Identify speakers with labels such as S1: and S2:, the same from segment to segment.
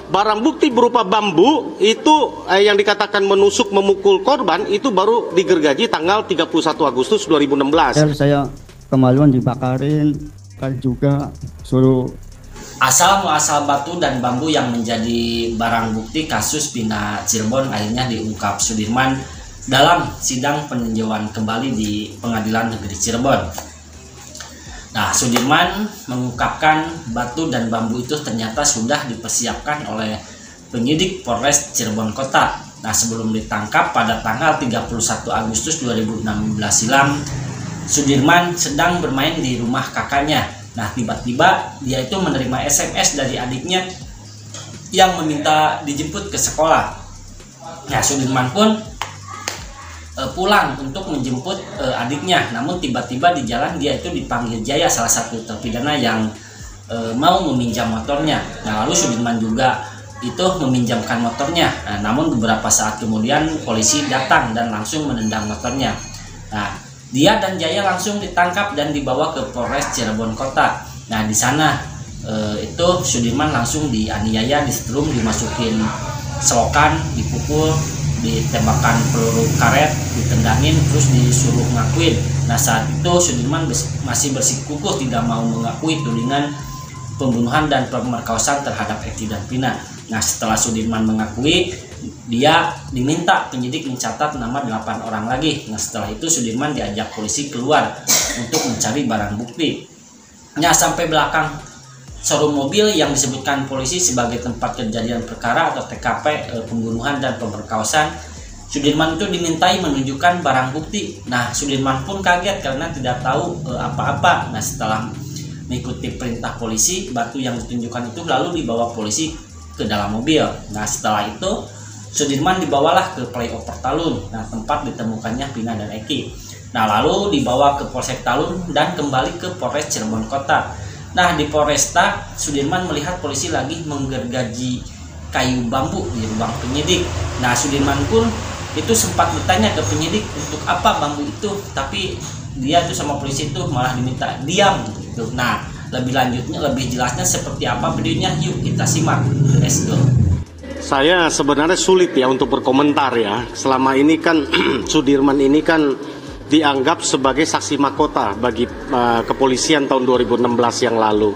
S1: barang bukti berupa bambu itu yang dikatakan menusuk memukul korban itu baru digergaji tanggal 31 Agustus 2016.
S2: Saya kemaluan dibakarin, kan juga suruh.
S3: Asal muasal batu dan bambu yang menjadi barang bukti kasus Bina Cirebon akhirnya diungkap Sudirman dalam sidang peninjauan kembali di Pengadilan Negeri Cirebon. Nah, Sudirman mengungkapkan batu dan bambu itu ternyata sudah dipersiapkan oleh penyidik Polres Cirebon Kota. Nah, sebelum ditangkap pada tanggal 31 Agustus 2016 silam, Sudirman sedang bermain di rumah kakaknya. Nah, tiba-tiba dia itu menerima SMS dari adiknya yang meminta dijemput ke sekolah. Nah, Sudirman pun pulang untuk menjemput adiknya, namun tiba-tiba di jalan dia itu dipanggil Jaya, salah satu terpidana yang mau meminjam motornya. Nah, lalu Sudirman juga itu meminjamkan motornya. Nah, namun beberapa saat kemudian polisi datang dan langsung menendang motornya. Nah, dia dan Jaya langsung ditangkap dan dibawa ke Polres Cirebon Kota. Nah, di sana itu Sudirman langsung dianiaya, disetrum, dimasukin selokan, dipukul, ditembakkan peluru karet, ditendangin, terus disuruh ngakuin. Nah, saat itu Sudirman masih bersikukuh tidak mau mengakui tudingan pembunuhan dan pemerkosaan terhadap Eki dan Vina. Nah, setelah Sudirman mengakui, dia diminta penyidik mencatat nama 8 orang lagi. Nah, setelah itu Sudirman diajak polisi keluar untuk mencari barang bukti. Nah, sampai belakang showroom mobil yang disebutkan polisi sebagai tempat kejadian perkara atau TKP pembunuhan dan pemerkosaan, Sudirman itu dimintai menunjukkan barang bukti. Nah, Sudirman pun kaget karena tidak tahu apa-apa. Nah, setelah mengikuti perintah polisi, batu yang ditunjukkan itu lalu dibawa polisi ke dalam mobil. Nah, setelah itu Sudirman dibawalah ke Flyover Talun, nah tempat ditemukannya Vina dan Eki. Nah, lalu dibawa ke Polsek Talun dan kembali ke Polres Cirebon Kota. Nah, di Polresta, Sudirman melihat polisi lagi menggergaji kayu bambu di ruang penyidik. Nah, Sudirman pun itu sempat bertanya ke penyidik untuk apa bambu itu, tapi dia tuh sama polisi itu malah diminta diam gitu. Nah, lebih lanjutnya, lebih jelasnya seperti apa videonya, yuk kita simak. Let's go.
S1: Saya sebenarnya sulit ya untuk berkomentar ya. Selama ini kan Sudirman ini kan dianggap sebagai saksi mahkota bagi kepolisian tahun 2016 yang lalu.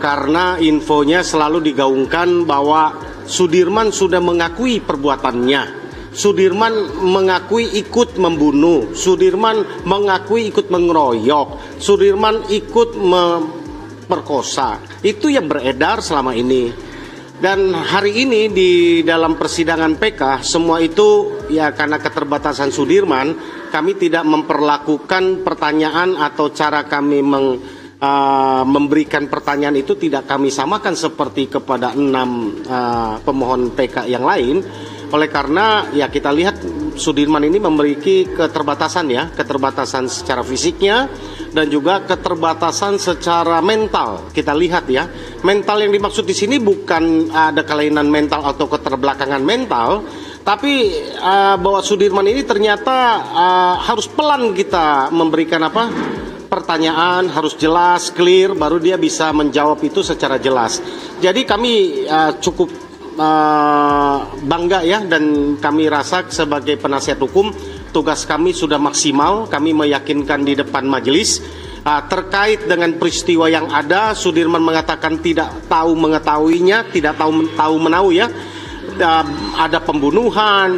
S1: Karena infonya selalu digaungkan bahwa Sudirman sudah mengakui perbuatannya. Sudirman mengakui ikut membunuh, Sudirman mengakui ikut mengeroyok, Sudirman ikut memperkosa. Itu yang beredar selama ini. Dan hari ini di dalam persidangan PK, semua itu ya karena keterbatasan Sudirman, kami tidak memperlakukan pertanyaan atau cara kami memberikan pertanyaan itu tidak kami samakan seperti kepada 6 pemohon PK yang lain. Oleh karena ya kita lihat Sudirman ini memiliki keterbatasan ya, keterbatasan secara fisiknya dan juga keterbatasan secara mental. Kita lihat ya, mental yang dimaksud di sini bukan ada kelainan mental atau keterbelakangan mental, tapi bahwa Sudirman ini ternyata harus pelan kita memberikan pertanyaan, harus jelas, clear, baru dia bisa menjawab itu secara jelas. Jadi kami cukup bangga ya, dan kami rasa sebagai penasihat hukum tugas kami sudah maksimal. Kami meyakinkan di depan majelis terkait dengan peristiwa yang ada. Sudirman mengatakan tidak tahu mengetahuinya, tidak tahu menahu ya. Ada pembunuhan,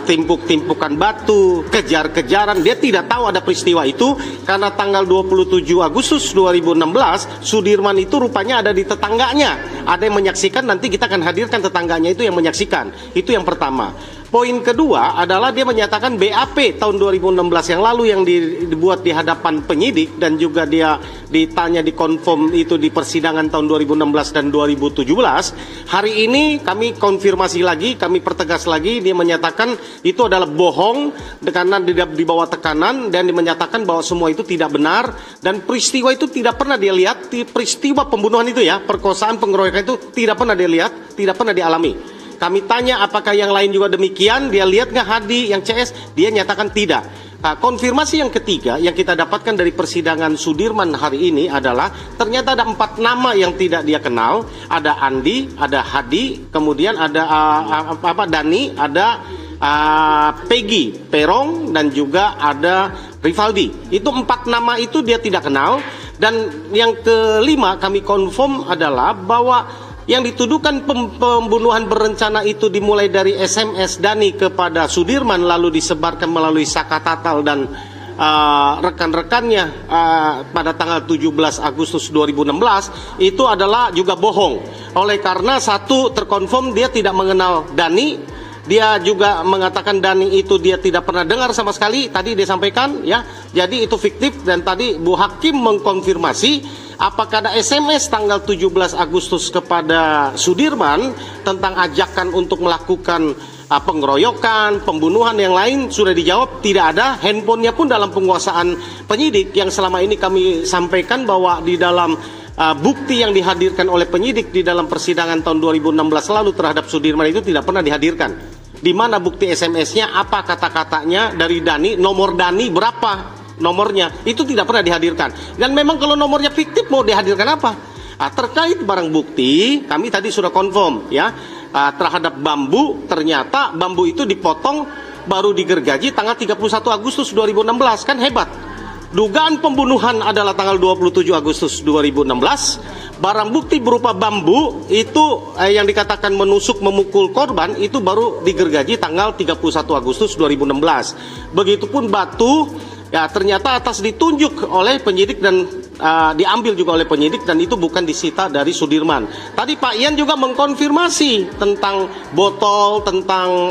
S1: timpuk-timpukan batu, kejar-kejaran. Dia tidak tahu ada peristiwa itu karena tanggal 27 Agustus 2016 Sudirman itu rupanya ada di tetangganya. Ada yang menyaksikan, nanti kita akan hadirkan tetangganya itu yang menyaksikan. Itu yang pertama. Poin kedua adalah dia menyatakan BAP tahun 2016 yang lalu yang dibuat di hadapan penyidik dan juga dia ditanya di konfirm itu di persidangan tahun 2016 dan 2017. Hari ini kami konfirmasi lagi, kami pertegas lagi, dia menyatakan itu adalah bohong karena di bawah tekanan, dan dia menyatakan bahwa semua itu tidak benar dan peristiwa itu tidak pernah dia lihat. Peristiwa pembunuhan itu ya, perkosaan, pengeroyokan itu tidak pernah dia lihat, tidak pernah dialami. Kami tanya apakah yang lain juga demikian, dia lihat nggak Hadi, yang CS, dia nyatakan tidak. konfirmasi yang ketiga yang kita dapatkan dari persidangan Sudirman hari ini adalah ternyata ada 4 nama yang tidak dia kenal. Ada Andi, ada Hadi, kemudian ada Dani, ada Peggy, Perong, dan juga ada Rivaldi. Itu 4 nama itu dia tidak kenal. Dan yang kelima kami confirm adalah bahwa yang dituduhkan pembunuhan berencana itu dimulai dari SMS Dani kepada Sudirman lalu disebarkan melalui Saka Tatal dan rekan-rekannya pada tanggal 17 Agustus 2016 itu adalah juga bohong. Oleh karena satu terkonfirm dia tidak mengenal Dani, dia juga mengatakan Dani itu dia tidak pernah dengar sama sekali, tadi dia sampaikan ya. Jadi itu fiktif dan tadi Bu Hakim mengkonfirmasi apakah ada SMS tanggal 17 Agustus kepada Sudirman tentang ajakan untuk melakukan pengeroyokan, pembunuhan yang lain. Sudah dijawab tidak ada. Handphonenya pun dalam penguasaan penyidik yang selama ini kami sampaikan bahwa di dalam bukti yang dihadirkan oleh penyidik di dalam persidangan tahun 2016 lalu terhadap Sudirman itu tidak pernah dihadirkan. Di mana bukti SMS-nya, apa kata-katanya dari Dani, nomor Dani berapa nomornya, itu tidak pernah dihadirkan. Dan memang kalau nomornya fiktif mau dihadirkan apa? Terkait barang bukti, kami tadi sudah confirm ya terhadap Bambu, ternyata Bambu itu dipotong baru digergaji tanggal 31 Agustus 2016, kan hebat. Dugaan pembunuhan adalah tanggal 27 Agustus 2016. Barang bukti berupa bambu itu yang dikatakan menusuk memukul korban itu baru digergaji tanggal 31 Agustus 2016. Begitupun batu ya ternyata atas ditunjuk oleh penyidik dan diambil juga oleh penyidik dan itu bukan disita dari Sudirman. Tadi Pak Ian juga mengkonfirmasi tentang botol, tentang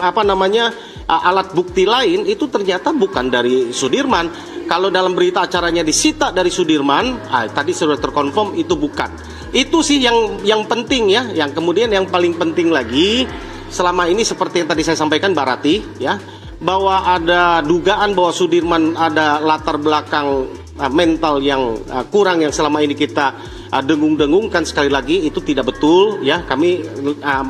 S1: alat bukti lain itu ternyata bukan dari Sudirman. Kalau dalam berita acaranya disita dari Sudirman, tadi sudah terkonfirm itu bukan. Itu sih yang penting ya. Yang kemudian yang paling penting lagi selama ini seperti yang tadi saya sampaikan Mbak Rati ya, bahwa ada dugaan bahwa Sudirman ada latar belakang mental yang kurang yang selama ini kita dengung-dengungkan. Sekali lagi itu tidak betul ya. Kami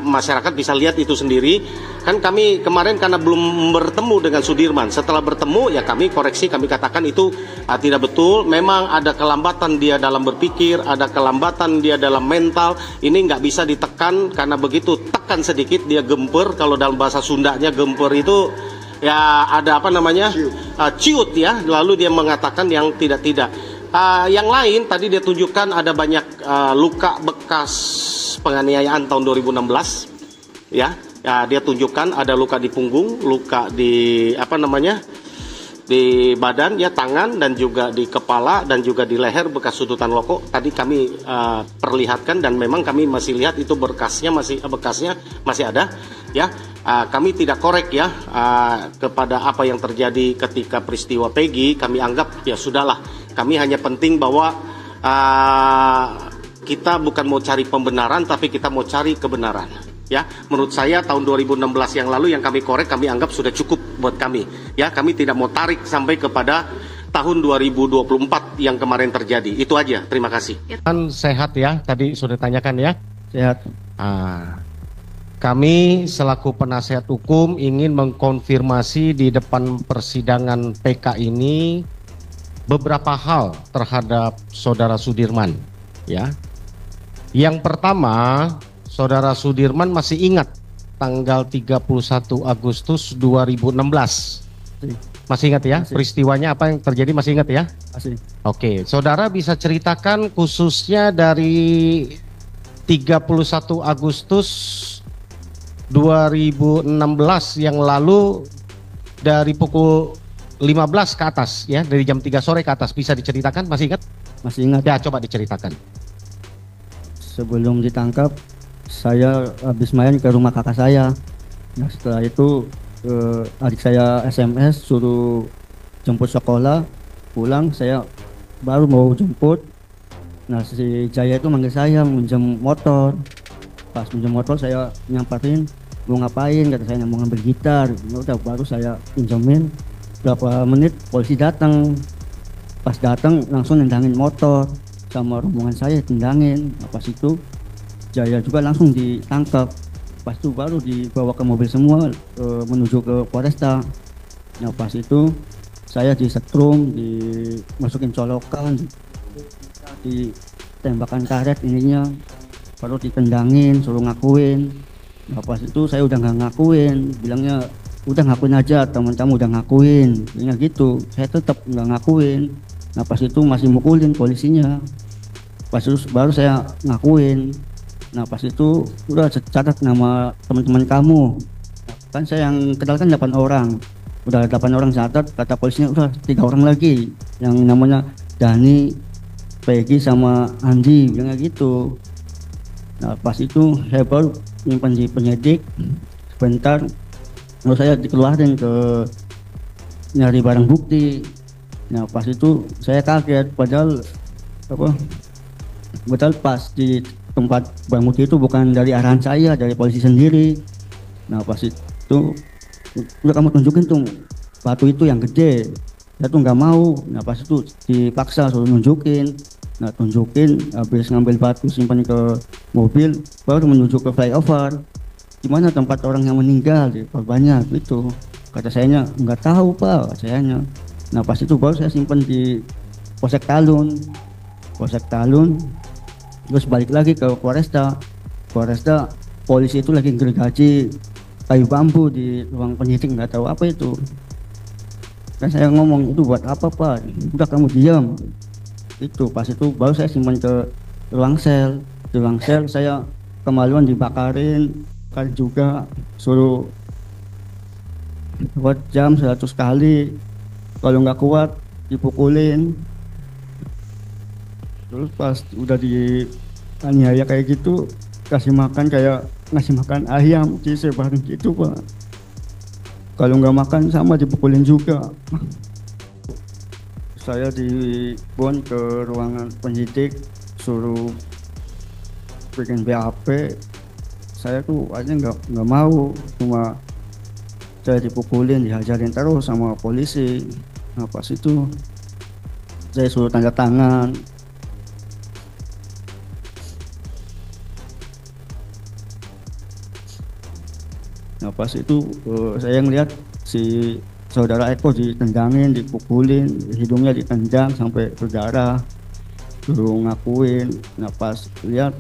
S1: masyarakat bisa lihat itu sendiri. Kan kami kemarin karena belum bertemu dengan Sudirman. Setelah bertemu ya kami koreksi, kami katakan itu tidak betul. Memang ada kelambatan dia dalam berpikir, ada kelambatan dia dalam mental. Ini nggak bisa ditekan karena begitu tekan sedikit dia gemper. Kalau dalam bahasa Sundanya gemper itu ya ada ciut ya. Lalu dia mengatakan yang tidak. Yang lain tadi dia tunjukkan ada banyak luka bekas penganiayaan tahun 2016 ya. Dia tunjukkan ada luka di punggung, luka di di badan ya, tangan dan juga di kepala dan juga di leher bekas sudutan rokok. Tadi kami perlihatkan dan memang kami masih lihat itu bekasnya masih ada ya. Kami tidak korek ya kepada apa yang terjadi ketika peristiwa Peggy. Kami anggap ya sudahlah. Kami hanya penting bahwa kita bukan mau cari pembenaran tapi kita mau cari kebenaran. Ya, menurut saya tahun 2016 yang lalu yang kami korek kami anggap sudah cukup buat kami. Ya, kami tidak mau tarik sampai kepada tahun 2024 yang kemarin terjadi. Itu aja. Terima kasih. Kan sehat ya, tadi sudah tanyakan ya.
S2: Sehat.
S1: Kami selaku penasihat hukum ingin mengkonfirmasi di depan persidangan PK ini beberapa hal terhadap Saudara Sudirman. Ya, yang pertama, Saudara Sudirman masih ingat tanggal 31 Agustus 2016. Masih ingat ya? Masih. Peristiwanya apa yang terjadi masih ingat ya?
S2: Masih.
S1: Oke, Saudara bisa ceritakan khususnya dari 31 Agustus 2016 yang lalu dari pukul 15 ke atas ya, dari jam 3 sore ke atas, bisa diceritakan? Masih ingat?
S2: Masih ingat.
S1: Ya, coba diceritakan.
S2: Sebelum ditangkap saya habis main ke rumah kakak saya. Nah setelah itu adik saya SMS suruh jemput sekolah, pulang saya baru mau jemput. Nah si Jaya itu manggil saya minjem motor. Pas minjem motor saya nyamperin, mau ngapain, kata saya mau ngambil gitar. Udah baru saya pinjemin. Berapa menit polisi datang. Pas datang langsung nendangin motor sama rombongan saya, tendangin. Pas itu Jaya juga langsung ditangkap. Pas itu baru dibawa ke mobil semua menuju ke Polresta. Nah pas itu saya disetrum, dimasukin colokan, ditembakkan karet ininya, baru ditendangin, suruh ngakuin. Nah, pas itu saya udah nggak ngakuin, bilangnya udah ngakuin aja, teman kamu udah ngakuin, bilangnya gitu. Saya tetap nggak ngakuin. Nah pas itu masih mukulin polisinya. Pas itu baru saya ngakuin. Nah pas itu udah catat nama teman-teman kamu. Kan saya yang kenal kan 8 orang. Udah 8 orang catat, kata polisinya udah 3 orang lagi yang namanya Dani, Peggy sama Andi, bilangnya gitu. Nah pas itu saya baru nyimpan di penyidik sebentar, lalu saya dikeluarin ke nyari barang bukti. Nah pas itu saya kaget, padahal pas di tempat barang bukti itu bukan dari arahan saya, dari polisi sendiri. Nah pas itu udah kamu tunjukin tuh batu itu yang gede, saya tuh nggak mau. Nah pas itu dipaksa suruh nunjukin. Nah tunjukin, habis ngambil batu simpan ke mobil, baru menuju ke flyover. Gimana tempat orang yang meninggal di korbannya gitu. Kata sayanya nggak tahu pak, sayanya. Nah pas itu baru saya simpan di Polsek Talun, terus balik lagi ke Polresta. Polisi itu lagi gergaji kayu bambu di ruang penyidik, nggak tahu apa itu. Kan saya ngomong, itu buat apa pak? Udah kamu diam. Itu pas itu baru saya simpan ke ruang sel. Di ruang sel saya kemaluan dibakarin, kan juga suruh buat jam 100 kali, kalau nggak kuat dipukulin. Terus pas udah dianiaya kayak gitu, kasih makan kayak ngasih makan ayam, disebarin gitu pak. Kalau nggak makan sama dipukulin juga. Saya dibawa ke ruangan penyidik, suruh bikin BAP. Saya tuh aja nggak mau, cuma saya dipukulin, dihajarin terus sama polisi. Nah pas itu saya suruh tanda tangan. Nah pas itu saya ngeliat si saudara Eko ditendangin, dipukulin, hidungnya ditendang sampai berdarah, suruh ngakuin. Nah pas lihat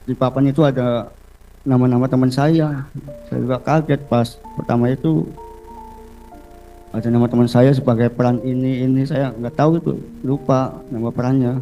S2: di papan itu ada nama-nama teman saya juga kaget. Pas pertama itu ada nama teman saya sebagai peran ini saya nggak tahu, itu lupa nama perannya.